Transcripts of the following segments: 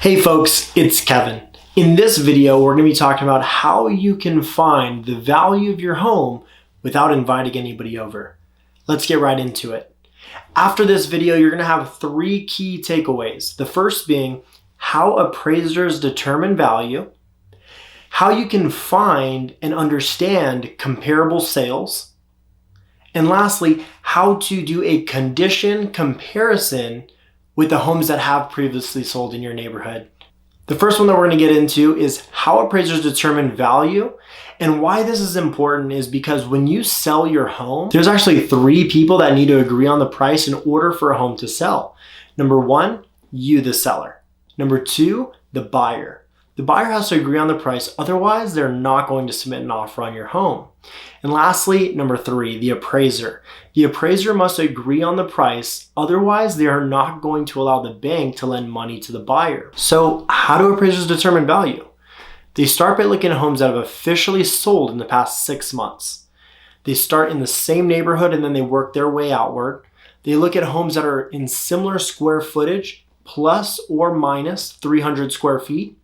Hey folks, it's Kevin. In this video, we're going to be talking about how you can find the value of your home without inviting anybody over. Let's get right into it. After this video, you're going to have three key takeaways. The first being how appraisers determine value, how you can find and understand comparable sales, and lastly, how to do a condition comparison with the homes that have previously sold in your neighborhood. The first one that we're going to get into is how appraisers determine value. And why this is important is because when you sell your home, there's actually three people that need to agree on the price in order for a home to sell. Number one, you, the seller. Number two, the buyer. The buyer has to agree on the price, otherwise they're not going to submit an offer on your home. And lastly, number three, the appraiser. The appraiser must agree on the price, otherwise they are not going to allow the bank to lend money to the buyer. So how do appraisers determine value? They start by looking at homes that have officially sold in the past 6 months. They start in the same neighborhood and then they work their way outward. They look at homes that are in similar square footage, plus or minus 300 square feet.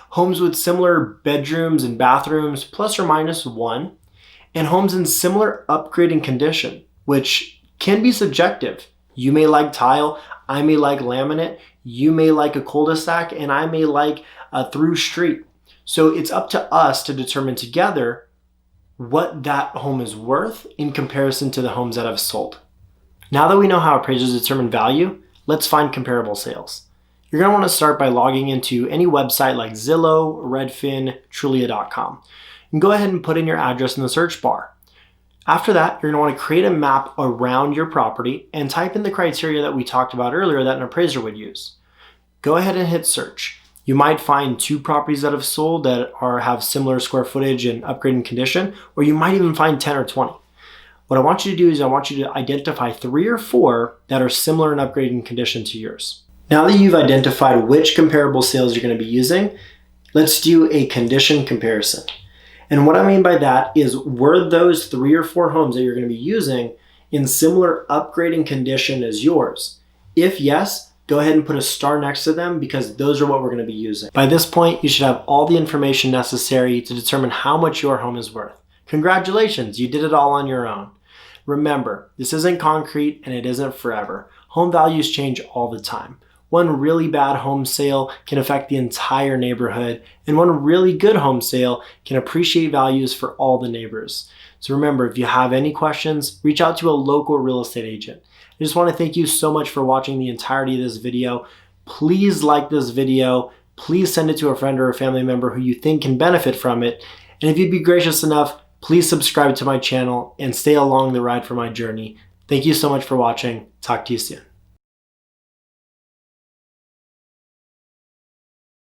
Homes with similar bedrooms and bathrooms, plus or minus 1, and homes in similar upgrading condition, which can be subjective. You may like tile, I may like laminate, you may like a cul-de-sac, and I may like a through street. So it's up to us to determine together what that home is worth in comparison to the homes that have sold. Now that we know how appraisers determine value, let's find comparable sales. You're going to want to start by logging into any website like Zillow, Redfin, Trulia.com. And go ahead and put in your address in the search bar. After that, you're going to want to create a map around your property and type in the criteria that we talked about earlier that an appraiser would use. Go ahead and hit search. You might find 2 properties that have sold that have similar square footage and upgrading condition, or you might even find 10 or 20. What I want you to do is I want you to identify 3 or 4 that are similar in upgrading condition to yours. Now that you've identified which comparable sales you're going to be using, let's do a condition comparison. And what I mean by that is, were those 3 or 4 homes that you're going to be using in similar upgrading condition as yours? If yes, go ahead and put a star next to them because those are what we're going to be using. By this point, you should have all the information necessary to determine how much your home is worth. Congratulations, you did it all on your own. Remember, this isn't concrete and it isn't forever. Home values change all the time. One really bad home sale can affect the entire neighborhood, and one really good home sale can appreciate values for all the neighbors. So remember, if you have any questions, reach out to a local real estate agent. I just want to thank you so much for watching the entirety of this video. Please like this video. Please send it to a friend or a family member who you think can benefit from it. And if you'd be gracious enough, please subscribe to my channel and stay along the ride for my journey. Thank you so much for watching. Talk to you soon.